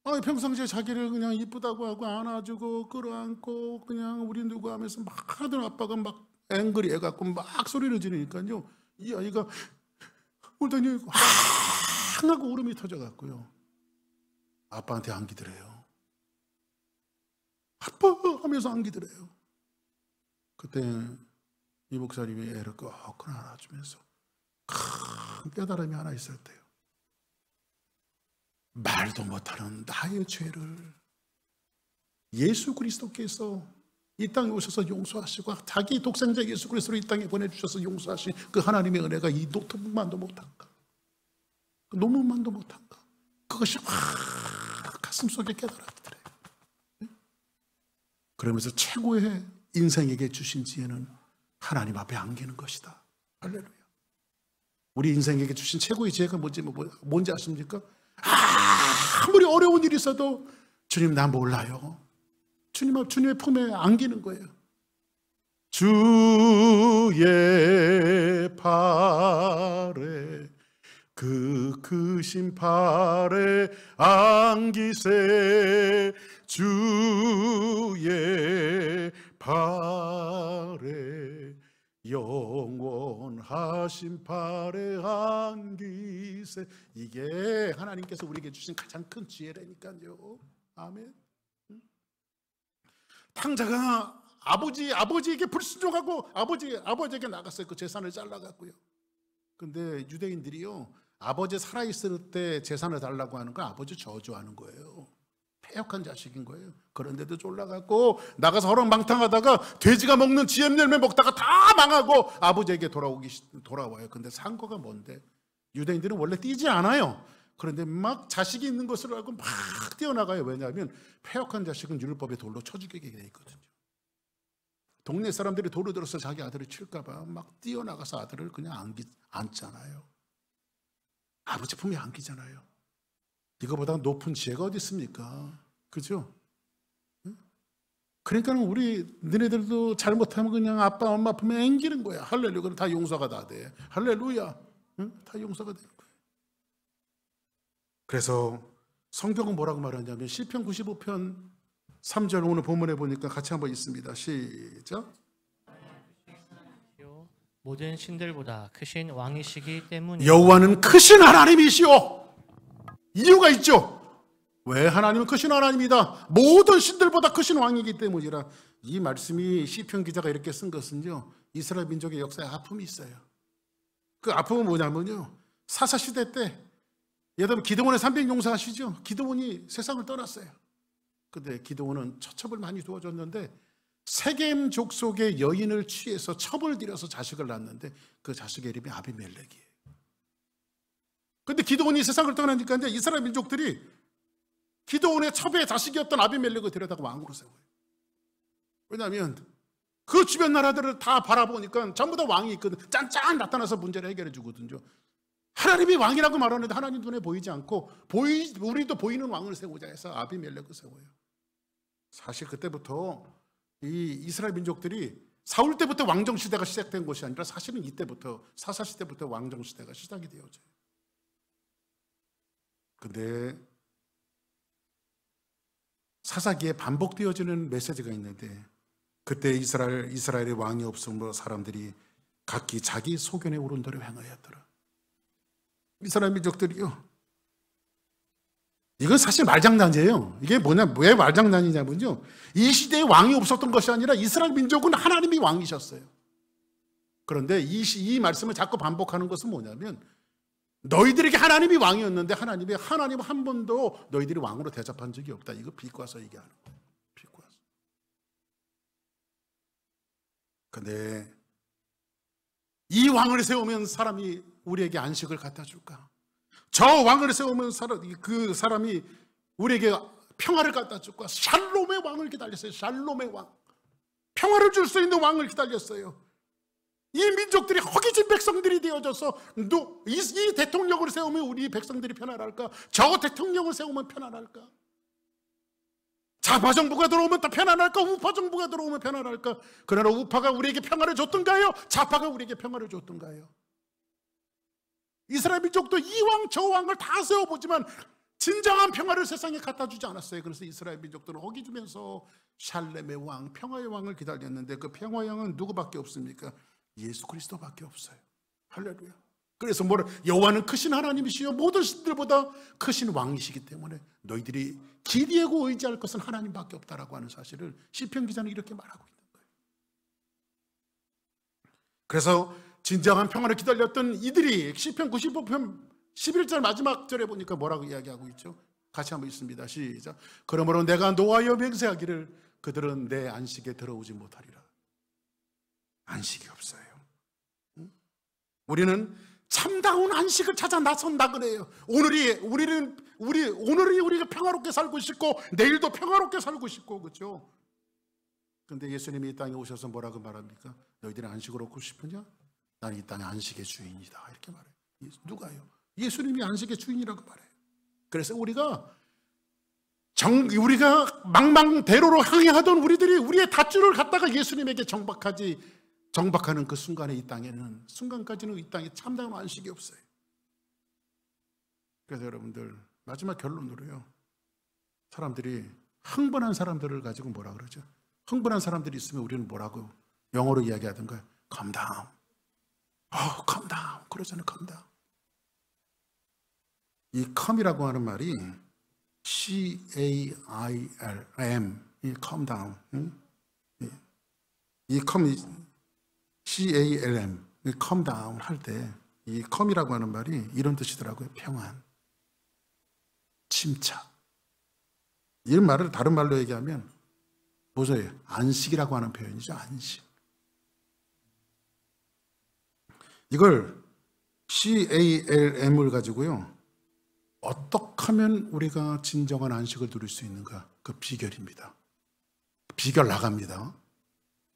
평상시에 자기를 그냥 이쁘다고 하고 안아주고 끌어안고 그냥 우리 누구 하면서 막 하던 아빠가 막 앵글이 해갖고 막 소리를 지르니까요. 이 아이가 울더니 황 하고 울음이 터져갖고요. 아빠한테 안기더래요. 아빠 하면서 안기더래요. 그때 이 목사님이 애를 꼭 안아주면서 큰 깨달음이 하나 있었대요. 말도 못하는 나의 죄를 예수 그리스도께서 이 땅에 오셔서 용서하시고 자기 독생자 예수 그리스도를 이 땅에 보내주셔서 용서하신 그 하나님의 은혜가 이 노트북만도 못한가, 그 논문만도 못한가, 그것이 확 가슴속에 깨달아지더래요. 그러면서 최고의 인생에게 주신 지혜는 하나님 앞에 안기는 것이다. 할렐루야. 우리 인생에게 주신 최고의 지혜가 뭔지 아십니까? 아무리 어려운 일이 있어도 주님 나 몰라요. 주님의 품에 안기는 거예요. 주의 팔에 그 크신 팔에 안기세. 주의 팔에 영원하신 팔에 안기세. 이게 하나님께서 우리에게 주신 가장 큰 지혜라니까요. 아멘. 탕자가 아버지에게 불순종하고 아버지에게 나갔어요. 그 재산을 잘라갔고요. 근데 유대인들이요, 아버지 살아있을 때 재산을 달라고 하는 건 아버지 저주하는 거예요. 패역한 자식인 거예요. 그런데도 쫄라갖고 나가서 허랑방탕하다가 돼지가 먹는 지엠 열매 먹다가 다 망하고 아버지에게 돌아와요. 근데 산 거가 뭔데? 유대인들은 원래 뛰지 않아요. 그런데 막 자식이 있는 것을 알고 막 뛰어나가요. 왜냐하면 패역한 자식은 율법의 돌로 쳐 죽이게 돼 있거든요. 동네 사람들이 돌을 들어서 자기 아들을 칠까 봐 막 뛰어나가서 아들을 그냥 안잖아요. 아버지 품에 안기잖아요. 이거보다 높은 지혜가 어디 있습니까? 그죠? 그러니까 너네들도 잘못하면 그냥 아빠 엄마 품에 안기는 거야. 할렐루야. 그럼 다 용서가 다 돼. 할렐루야. 다 용서가 되는 거야. 그래서 성경은 뭐라고 말하냐면 시편 95편 3절 오늘 본문에 보니까 같이 한번 읽습니다. 시작. 모든 신들보다 크신 왕이시기 때문에 여호와는 크신 하나님이시오. 이유가 있죠. 왜? 하나님은 크신 하나님이다. 모든 신들보다 크신 왕이기 때문이라. 이 말씀이 시편 기자가 이렇게 쓴 것은요, 이스라엘 민족의 역사에 아픔이 있어요. 그 아픔은 뭐냐면요, 사사시대 때 여러분 기드온의 300 용사하시죠? 기드온이 세상을 떠났어요. 근데 기드온은 처첩을 많이 도와줬는데 세겜 족속의 여인을 취해서 첩을 들여서 자식을 낳았는데 그 자식의 이름이 아비멜렉이에요. 근데 기드온이 세상을 떠나니까 이제 이스라엘 민족들이 기드온의 첩의 자식이었던 아비멜렉을 데려다가 왕으로 세워요. 왜냐하면 그 주변 나라들을 다 바라보니까 전부 다 왕이 있거든. 짠짠 나타나서 문제를 해결해 주거든요. 하나님이 왕이라고 말하는데 하나님 눈에 보이지 않고 우리도 보이는 왕을 세우자 해서 아비멜렉을 세워요. 사실 그때부터 이 이스라엘 민족들이 사울 때부터 왕정 시대가 시작된 것이 아니라 사실은 이때부터 사사 시대부터 왕정 시대가 시작이 되어져요. 근데 사사기에 반복되어지는 메시지가 있는데 그때 이스라엘의 왕이 없음으로 사람들이 각기 자기 소견에 오른 대로 행하였더라. 이스라엘 민족들이요, 이건 사실 말장난이에요. 이게 뭐냐, 왜 말장난이냐면요, 이 시대에 왕이 없었던 것이 아니라 이스라엘 민족은 하나님이 왕이셨어요. 그런데 이 말씀을 자꾸 반복하는 것은 뭐냐면 너희들에게 하나님이 왕이었는데 하나님 한 번도 너희들이 왕으로 대접한 적이 없다. 이거 비꼬아서 얘기하는 거예요. 비꼬아서. 근데 이 왕을 세우면 사람이 우리에게 안식을 갖다 줄까? 저 왕을 세우면 그 사람이 우리에게 평화를 갖다 줄까? 샬롬의 왕을 기다렸어요. 샬롬의 왕. 평화를 줄 수 있는 왕을 기다렸어요. 이 민족들이 허기진 백성들이 되어져서 이 대통령을 세우면 우리 백성들이 편안할까? 저 대통령을 세우면 편안할까? 좌파 정부가 들어오면 더 편안할까? 우파 정부가 들어오면 편안할까? 그러나 우파가 우리에게 평화를 줬던가요? 좌파가 우리에게 평화를 줬던가요? 이스라엘 민족도 이 왕 저 왕을 다 세워보지만 진정한 평화를 세상에 갖다 주지 않았어요. 그래서 이스라엘 민족들은 허기주면서 샬렘의 왕, 평화의 왕을 기다렸는데 그 평화의 왕은 누구밖에 없습니까? 예수 그리스도밖에 없어요. 할렐루야. 그래서 여호와는 크신 하나님이시요 모든 신들보다 크신 왕이시기 때문에 너희들이 기대하고 의지할 것은 하나님밖에 없다라고 하는 사실을 시편 기자는 이렇게 말하고 있는 거예요. 그래서 진정한 평화를 기다렸던 이들이 시편 95편 11절 마지막 절에 보니까 뭐라고 이야기하고 있죠? 같이 한번 읽습니다. 시작. 그러므로 내가 노하여 맹세하기를 그들은 내 안식에 들어오지 못하리라. 안식이 없어요. 우리는 참다운 안식을 찾아 나선다 그래요. 오늘이 우리가 평화롭게 살고 싶고 내일도 평화롭게 살고 싶고 그렇죠? 그런데 예수님이 이 땅에 오셔서 뭐라고 말합니까? 너희들은 안식을 얻고 싶으냐? 나는 이 땅의 안식의 주인이다. 이렇게 말해요. 누가요? 예수님이 안식의 주인이라고 말해요. 그래서 우리가 망망대로로 항해하던 우리들이 우리의 닷줄을 갖다가 예수님에게 정박하는 그 순간에 순간까지는 이 땅에 참다운 안식이 없어요. 그래서 여러분들 마지막 결론으로요. 사람들이 흥분한 사람들을 가지고 뭐라 그러죠? 흥분한 사람들이 있으면 우리는 뭐라고 영어로 이야기하던가? Calm down. calm down. 그러잖아요. calm down. 이 calm이라고 하는 말이 C-A-I-L-M 이 calm down. 이 calm C-A-L-M calm down 할 때 이 calm이라고 하는 말이 이런 뜻이더라고요. 평안, 침착. 이 말을 다른 말로 얘기하면 뭐죠? 안식이라고 하는 표현이죠. 안식. 이걸 CALM을 가지고요. 어떻게 하면 우리가 진정한 안식을 누릴 수 있는가? 그 비결입니다. 비결 나갑니다.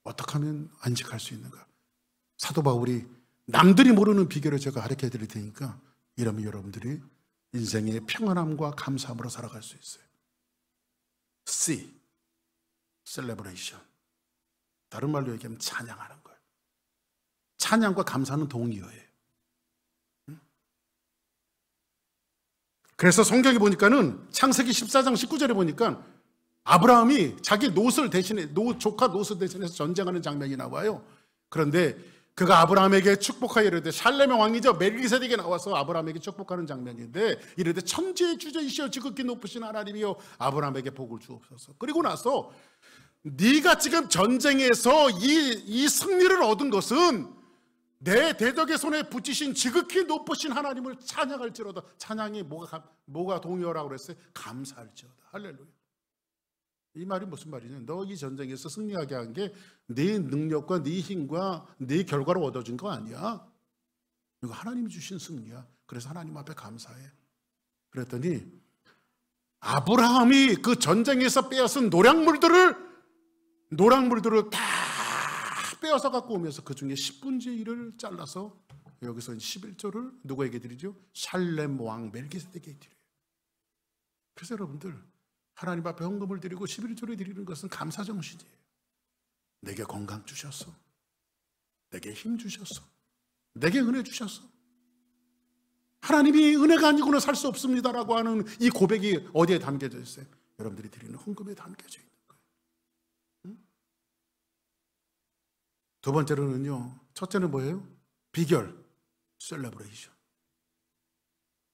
어떻게 하면 안식할 수 있는가? 사도 바울이 남들이 모르는 비결을 제가 가르쳐 드릴 테니까 이러면 여러분들이 인생의 평안함과 감사함으로 살아갈 수 있어요. C, celebration. 다른 말로 얘기하면 찬양하는 거예요. 찬양과 감사는 동의어예요. 그래서 성경에 보니까는 창세기 14장 19절에 보니까 아브라함이 자기 조카 롯을 대신해서 전쟁하는 장면이 나와요. 그런데 그가 아브라함에게 축복하여 이르되 샬렘의 왕이죠. 멜기세덱이 나와서 아브라함에게 축복하는 장면인데 이르되 천지의 주저이시여 지극히 높으신 하나님이여 아브라함에게 복을 주옵소서. 그리고 나서 네가 지금 전쟁에서 이 승리를 얻은 것은 내 대적의 손에 붙이신 지극히 높으신 하나님을 찬양할지로다. 찬양이 뭐가 동의어라고 그랬어요? 감사할지로다. 할렐루야. 이 말이 무슨 말이냐? 너 이 전쟁에서 승리하게 한 게 네 능력과 네 힘과 네 결과로 얻어진 거 아니야. 이거 하나님이 주신 승리야. 그래서 하나님 앞에 감사해. 그랬더니 아브라함이 그 전쟁에서 빼앗은 노량물들을 다 빼앗아 갖고 오면서 그 중에 10분의 1을 잘라서 여기서 11조를 누구에게 드리죠? 샬렘 왕 멜기세덱에게 드려요. 그래서 여러분들 하나님 앞에 헌금을 드리고 11조를 드리는 것은 감사 정신이에요. 내게 건강 주셨어. 내게 힘 주셨어. 내게 은혜 주셨어. 하나님이 은혜가 아니고는 살 수 없습니다라고 하는 이 고백이 어디에 담겨져 있어요? 여러분들이 드리는 헌금에 담겨져 있는 거예요. 두 번째로는요. 첫째는 뭐예요? 비결, 셀러브레이션.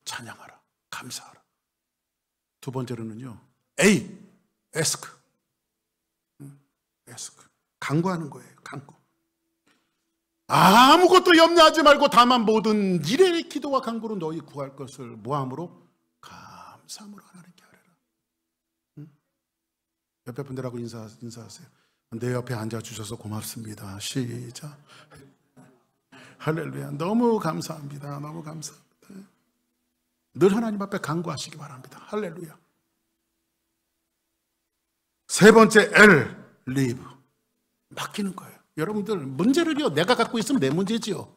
찬양하라, 감사하라. 두 번째로는요. A, ask. 간구하는 거예요. 간구. 아무것도 염려하지 말고 다만 모든 일의 기도와 간구로 너희 구할 것을 뭐함으로? 감사함으로 하나님께 하래라. 응? 옆에 분들하고 인사하세요. 내 옆에 앉아주셔서 고맙습니다. 시작. 할렐루야. 너무 감사합니다. 너무 감사합니다. 늘 하나님 앞에 간구하시기 바랍니다. 할렐루야. 세 번째, 리브. 맡기는 거예요. 여러분들, 문제를요, 내가 갖고 있으면 내 문제지요.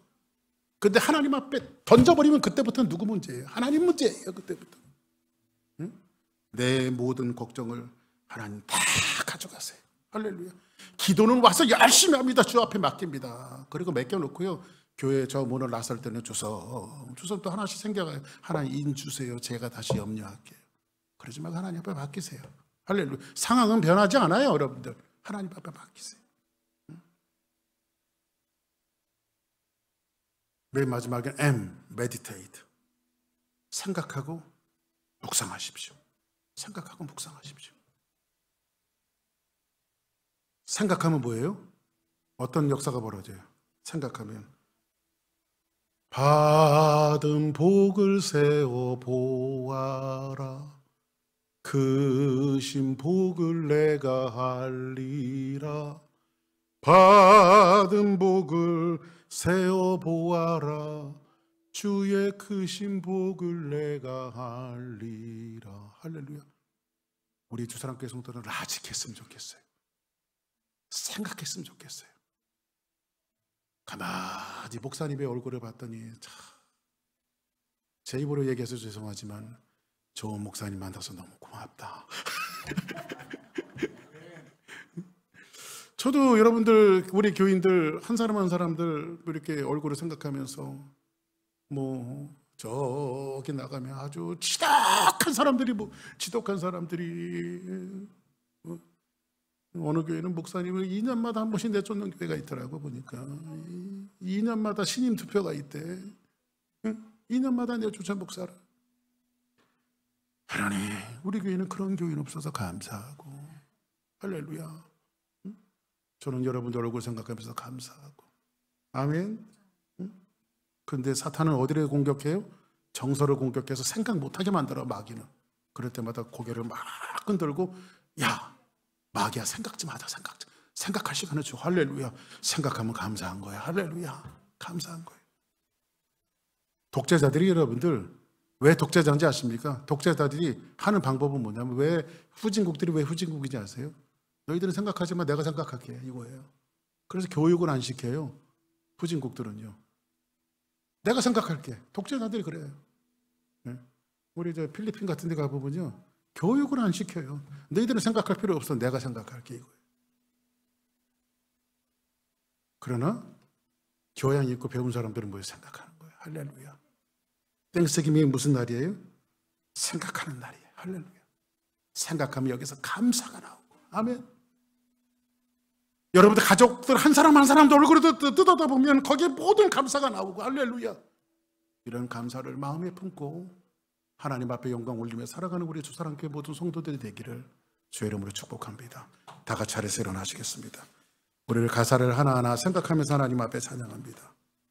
근데 하나님 앞에 던져버리면 그때부터는 누구 문제예요? 하나님 문제예요, 그때부터. 응? 내 모든 걱정을 하나님 다 가져가세요. 할렐루야. 기도는 와서 열심히 합니다. 주 앞에 맡깁니다. 그리고 맡겨놓고요, 교회 저 문을 나설 때는 주소 또 하나씩 생겨가요. 하나님 인 주세요. 제가 다시 염려할게요. 그러지 말고 하나님 앞에 맡기세요. 할렐루야. 상황은 변하지 않아요, 여러분들. 하나님 앞에 맡기세요. 맨 마지막에 meditate. 생각하고 묵상하십시오. 생각하고 묵상하십시오. 생각하면 뭐예요? 어떤 역사가 벌어져요? 생각하면 받은 복을 세워 보아라. 크신 복을 내가 알리라. 받은 복을 세워 보아라. 주의 크신 복을 내가 알리라. 할렐루야. 우리 주사랑교회 성도는 라직했으면 좋겠어요. 생각했으면 좋겠어요. 가만히 목사님의 얼굴을 봤더니 참, 제 입으로 얘기해서 죄송하지만 좋은 목사님 만나서 너무 고맙다. 저도 여러분들, 우리 교인들 한 사람 한 사람들 이렇게 얼굴을 생각하면서 저기 나가면 아주 지독한 사람들이 어느 교회는 목사님을 2년마다 한 번씩 내쫓는 교회가 있더라고. 보니까 2년마다 신임 투표가 있대. 2년마다 내쫓아 목사를. 하나님, 우리 교회는 그런 교인 없어서 감사하고, 할렐루야. 저는 여러분들 얼굴 생각하면서 감사하고, 아멘. 그런데 사탄은 어디를 공격해요? 정서를 공격해서 생각 못하게 만들어. 마귀는 그럴 때마다 고개를 막 흔들고, 야 마귀야, 생각 좀 하자. 생각할 시간을 줘. 할렐루야. 생각하면 감사한 거야. 할렐루야. 감사한 거예요. 독재자들이, 여러분들 왜 독재자인지 아십니까? 독재자들이 하는 방법은 뭐냐면, 후진국들이 왜 후진국인지 아세요? 너희들은 생각하지만 내가 생각할게, 이거예요. 그래서 교육을 안 시켜요. 후진국들은요. 내가 생각할게. 독재자들이 그래요. 우리 저 필리핀 같은 데 가보면요, 교육을 안 시켜요. 너희들은 생각할 필요 없어. 내가 생각할게, 이거예요. 그러나 교양 있고 배운 사람들은 뭘 생각하는 거예요. 할렐루야. 땡스기빙이 무슨 날이에요? 생각하는 날이에요. 할렐루야. 생각하면 여기서 감사가 나오고, 아멘. 여러분들 가족들 한 사람 한 사람도 얼굴을 뜯어다 보면 거기에 모든 감사가 나오고, 할렐루야. 이런 감사를 마음에 품고 하나님 앞에 영광 올리며 살아가는 우리 주사랑교회 모든 성도들이 되기를 주의 이름으로 축복합니다. 다 같이 차례서 일어나시겠습니다. 우리를 가사를 하나하나 생각하면서 하나님 앞에 찬양합니다.